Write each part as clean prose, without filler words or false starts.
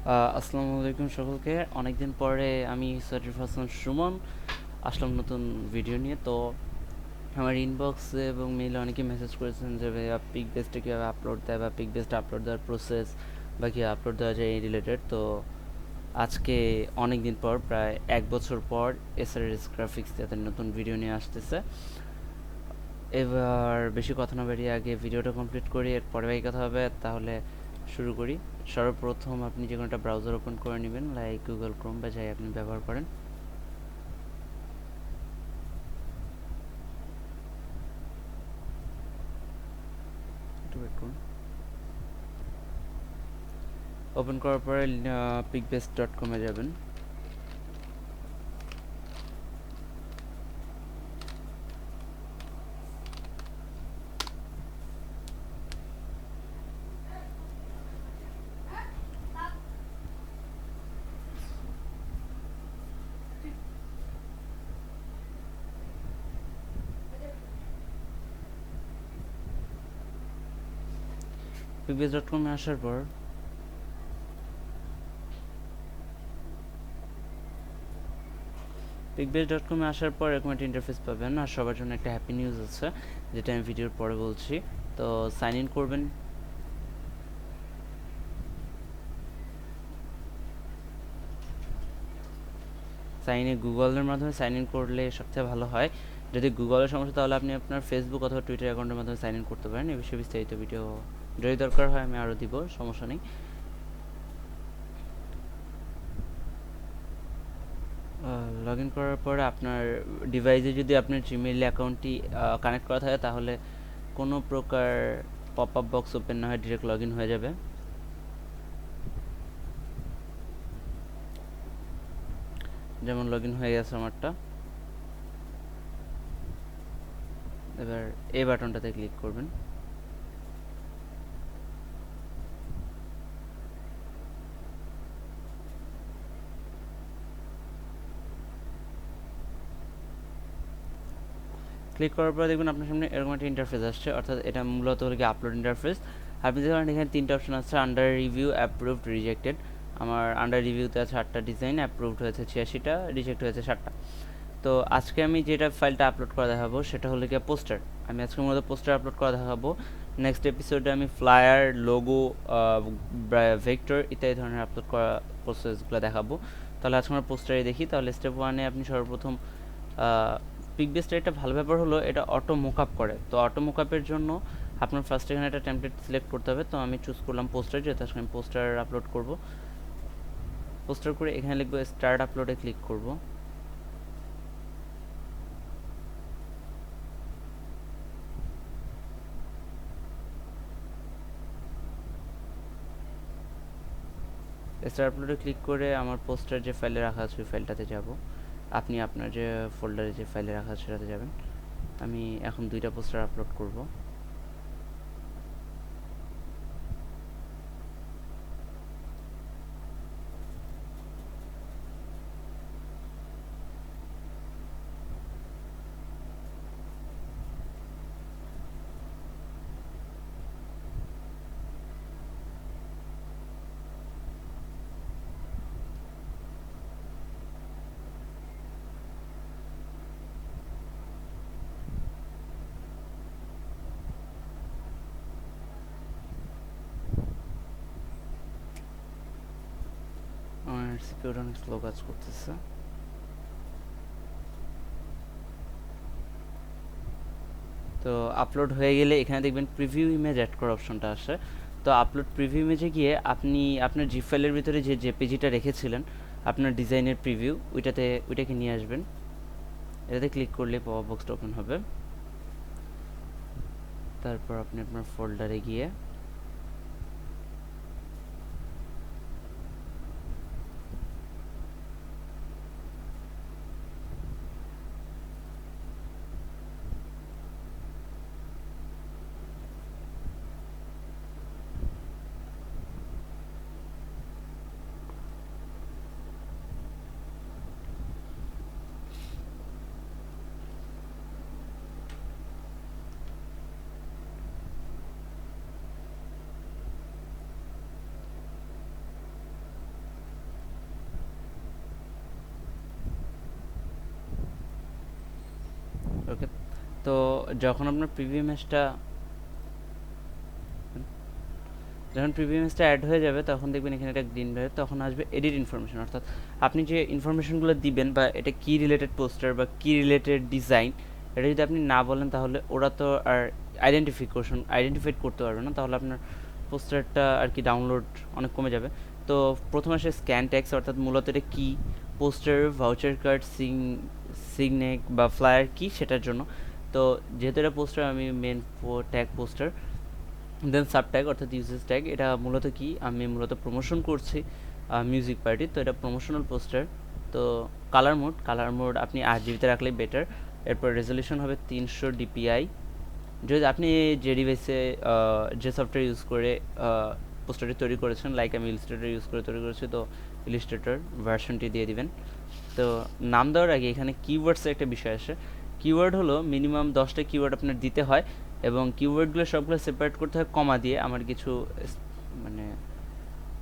আসসালামু আলাইকুম সকলকে। অনেকদিন পরে আমি সরিফ হাসান সুমন আসলাম নতুন ভিডিও নিয়ে। তো আমার ইনবক্সে এবং মেইলে অনেকে মেসেজ করেছেন যে ভাইয়া পিক বেস্টে কীভাবে আপলোড দেয় বা পিক বেস্টে আপলোড দেওয়ার প্রসেস বা কী আপলোড দেওয়া যায় এই রিলেটেড। তো আজকে অনেক দিন পর, প্রায় 1 বছর পর, SRS গ্রাফিক্স তাদের নতুন ভিডিও নিয়ে আসতেছে। এবার বেশি কথা না বাড়িয়ে আগে ভিডিওটা কমপ্লিট করি, এর পরে বাকি কথা হবে। তাহলে শুরু করি। সর্বপ্রথম আপনি যে কোনো একটা ব্রাউজার ওপেন করে নেবেন, লাইক গুগল ক্রোম বা যাই আপনি ব্যবহার করেন। একটু ওয়েট করুন। ওপেন করার পরে pikbest.com-এ যাবেন। pikbest.com-এ আসার পর pikbest.com-এ আসার পর এরকম একটা ইন্টারফেস পাবেন। আর সবার জন্য একটা হ্যাপি নিউজ আছে, যেটা আমি ভিডিওর পরে বলছি। তো সাইন ইন করবেন। গুগলের মাধ্যমে সাইন ইন করলে সবথেকে ভালো হয়। যদি গুগলের সমস্যা, তাহলে আপনি আপনার ফেসবুক অথবা টুইটার অ্যাকাউন্টের মাধ্যমে সাইন ইন করতে পারেন। এই বিষয়ে বিস্তারিত ভিডিও যদি দরকার হয় আমি আরও দিব, সমস্যা নেই। লগ ইন করার পরে আপনার ডিভাইসে যদি আপনার জিমেইল অ্যাকাউন্টটি কানেক্ট করা থাকে, তাহলে কোনো প্রকার পপ আপ বক্স ওপেন না হয় ডিরেক্ট লগ ইন হয়ে যাবে। যেমন লগ ইন হয়ে গেছে আমারটা। এবার এই বাটনটাতে ক্লিক করবেন। ক্লিক করার পরে দেখবেন আপনার সামনে এরকম একটা ইন্টারফেস আসছে, অর্থাৎ এটা মূলত হলো কি আপলোড ইন্টারফেস। আপনি দেখবেন এখানে 3টা অপশন আছে: আন্ডার রিভিউ, অ্যাপ্রুভড, রিজেক্টেড। আমার আন্ডার রিভিউতে আছে 8টা ডিজাইন, অ্যাপ্রুভড হয়েছে 86টা, রিজেক্ট হয়েছে 7টা। তো আজকে আমি যেটা ফাইলটা আপলোড করা দেখাবো সেটা হলো কি পোস্টার। আমি আজকে মূলত পোস্টার আপলোড করা দেখাবো। নেক্সট এপিসোডে আমি ফ্লায়ার, লোগো, ভেক্টর ইত্যাদি ধরনের আপলোড করা প্রসেসগুলো দেখাবো। তাহলে আজকে আমরা পোস্টারে দেখি। তাহলে স্টেপ 1-এ আপনি সর্বপ্রথম পিকবেস্টের একটা ভালো ব্যাপার হলো এটা অটো মোকআপ করে। তো অটো মোকআপের জন্য আপনার ফার্স্ট এখানে একটা টেমপ্লেট সিলেক্ট করতে হবে। তো আমি চুজ করলাম পোস্টার, যেহেতু আজকে আমি পোস্টার আপলোড করব। পোস্টার করে এখানে লিখবো স্টার্ট, আপলোডে ক্লিক করব। স্টার আপলোডে ক্লিক করে আমার পোস্টার যে ফাইলে রাখা আছে ওই ফাইলটাতে যাব। আপনি আপনার যে ফোল্ডারে যে ফাইলে রাখা আছে সেটাতে যাবেন। আমি এখন 2টা পোস্টার আপলোড করব। আমার সিপিইউটা অনেক স্লো কাজ করতেছে। তো আপলোড হয়ে গেলে এখানে দেখবেন প্রিভিউ ইমেজ অ্যাড করার অপশনটা আসে। তো আপলোড প্রিভিউ ইমেজে গিয়ে আপনি আপনার জিপ ফাইলের ভিতরে যে জেপিজিটা রেখেছিলেন আপনার ডিজাইনের প্রিভিউ, ওইটাকে নিয়ে আসবেন। এটাতে ক্লিক করলে পপ আপ বক্সটা ওপেন হবে। তারপর আপনি আপনার ফোল্ডারে গিয়ে তো যখন আপনার প্রিভিউ ইমেজটা অ্যাড হয়ে যাবে তখন দেখবেন এখানে একটা গ্রিন বের, তখন আসবে এডিট ইনফরমেশন, অর্থাৎ আপনি যে ইনফরমেশনগুলো দিবেন বা এটা কি রিলেটেড পোস্টার বা কি রিলেটেড ডিজাইন, এটা যদি আপনি না বলেন তাহলে ওরা তো আর আইডেন্টিফাইড করতে পারবে না, তাহলে আপনার পোস্টারটা আর কি ডাউনলোড অনেক কমে যাবে। তো প্রথমে আসে স্ক্যান ট্যাক্স, অর্থাৎ মূলত এটা কি পোস্টার, ভাউচার কার্ড, সিগনেক বা ফ্লায়ার কি সেটার জন্য। তো যেহেতু এটা পোস্টার, আমি মেন ট্যাগ পোস্টার, দেন সাব ট্যাগ অর্থাৎ ইউজেস ট্যাগ, এটা মূলত কি আমি মূলত প্রমোশন করছি মিউজিক পার্টি, তো এটা প্রমোশনাল পোস্টার। তো কালার মোড আপনি 8 GB রাখলেই বেটার। এরপর রেজলিউশন হবে 300 DPI। যদি আপনি যে ডিভাইসে যে সফটওয়্যার ইউজ করে পোস্টারটি তৈরি করেছেন, লাইক আমি ইলিস্ট্রেটর ইউজ করে তৈরি করেছি, তো ইলিস্ট্রেটর ভার্সনটি দিয়ে দিবেন। তো নাম দেওয়ার আগে এখানে কিওয়ার্ডসের একটা বিষয় আসে। কিওয়ার্ড হলো মিনিমাম 10টা কিওয়ার্ড আপনার দিতে হয়, এবং কিওয়ার্ডগুলো সবগুলো সেপারেট করতে হয় কমা দিয়ে। আমার কিছু মানে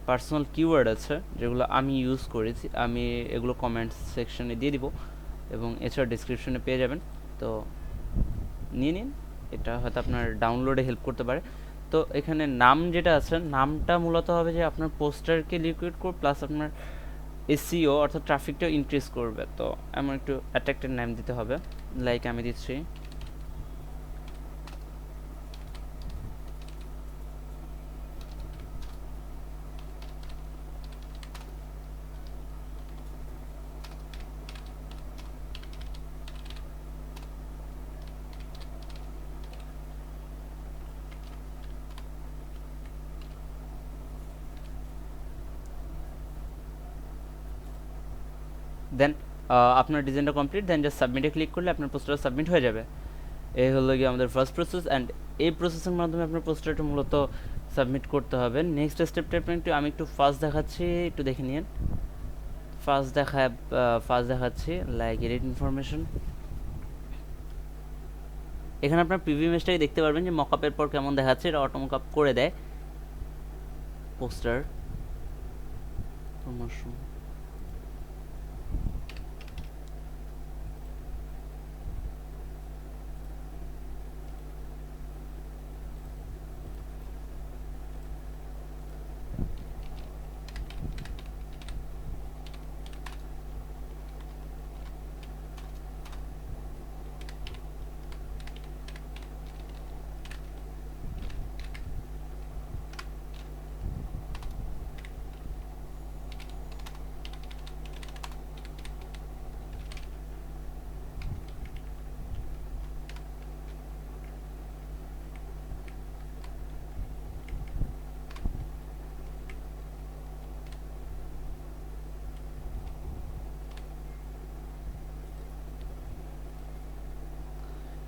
পার্সোনাল কিওয়ার্ড আছে যেগুলো আমি ইউজ করেছি, আমি এগুলো কমেন্টস সেকশনে দিয়ে দিব, এবং এছাড়া ডিসক্রিপশনে পেয়ে যাবেন। তো নিয়ে নিন, এটা হয়তো আপনার ডাউনলোডে হেল্প করতে পারে। তো এখানে নাম যেটা আছে, নামটা মূলত হবে যে আপনার পোস্টারকে লিকুইড করবে, প্লাস আপনার এসইও অর্থাৎ ট্রাফিকটা ইনক্রিজ করবে। তো এমন একটু অ্যাট্রাক্টিভ নাম দিতে হবে, লাইক আমি দিচ্ছি দেন আপনার ডিজাইনটা কমপ্লিট, দেন জাস্ট সাবমিটে ক্লিক করলে আপনার পোস্টার সাবমিট হয়ে যাবে। এই হলো গিয়ে আমাদের ফার্স্ট প্রসেস, অ্যান্ড এই প্রসেসের মাধ্যমে আপনার পোস্টারটা মূলত সাবমিট করতে হবে। নেক্সট স্টেপটা আমি একটু ফাস্ট দেখাচ্ছি, একটু দেখে নিন। ফাস্ট দেখাচ্ছি, লাইক এডিট ইনফরমেশন। এখানে আপনার প্রিভিউ ইমেজটাই দেখতে পারবেন যে মকআপের পর কেমন দেখাচ্ছে, এটা অটো মকআপ করে দেয় পোস্টার প্রমোশন।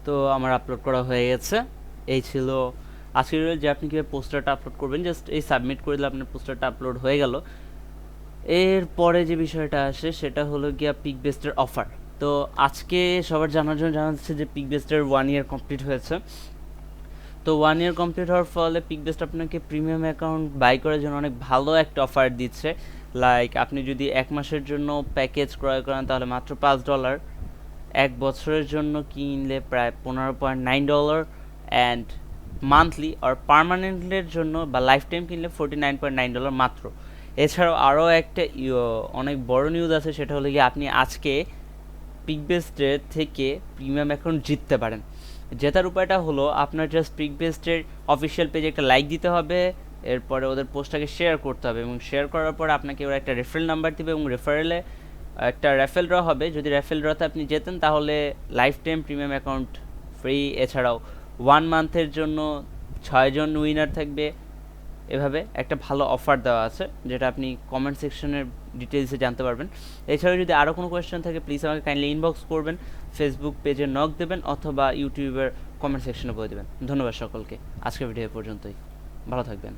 তো আমার আপলোড করা হয়ে গেছে। এই ছিল আজকের ভিডিও, যে আপনি কীভাবে পোস্টারটা আপলোড করবেন। জাস্ট এই সাবমিট করে দিলে আপনার পোস্টারটা আপলোড হয়ে গেল। এরপরে যে বিষয়টা আসে সেটা হলো গিয়া পিকবেস্টের অফার। তো আজকে সবার জানার জন্য জানাচ্ছে যে পিকবেস্টের 1 ইয়ার কমপ্লিট হয়েছে। তো 1 ইয়ার কমপ্লিট হওয়ার ফলে পিকবেস্ট আপনাকে প্রিমিয়াম অ্যাকাউন্ট বাই করার জন্য অনেক ভালো একটা অফার দিচ্ছে। লাইক আপনি যদি 1 মাসের জন্য প্যাকেজ ক্রয় করেন তাহলে মাত্র $5, 1 বছরের জন্য কিনলে প্রায় $15.9, অ্যান্ড মান্থলি আর পার্মানেন্টের জন্য বা লাইফ টাইম কিনলে $49.9 মাত্র। এছাড়াও আরও একটা অনেক বড় নিউজ আছে, সেটা হলো গিয়ে আপনি আজকে পিকবেস্টের থেকে প্রিমিয়াম অ্যাকাউন্ট জিততে পারেন। জেতার উপায়টা হলো আপনার জাস্ট পিকবেস্টের অফিসিয়াল পেজে একটা লাইক দিতে হবে, এরপরে ওদের পোস্টটাকে শেয়ার করতে হবে, এবং শেয়ার করার পর আপনাকে ওরা একটা রেফারেল নাম্বার দেবে, এবং রেফারেলে একটা রেফেল ড্র হবে। যদি রেফেল ড্রতে আপনি জেতেন তাহলে life time premium account free. এছাড়াও 1 মান্থের জন্য 6 জন উইনার থাকবে। এভাবে একটা ভালো অফার দেওয়া আছে, যেটা আপনি কমেন্ট সেকশনের ডিটেলসে জানতে পারবেন। এছাড়াও যদি আরও কোনো কোয়েশ্চেন থাকে প্লিজ আমাকে কাইন্ডলি ইনবক্স করবেন, ফেসবুক পেজে নক দেবেন, অথবা ইউটিউবের কমেন্ট সেকশনে বলে দেবেন। ধন্যবাদ সকলকে, আজকের ভিডিও পর্যন্তই, ভালো থাকবেন।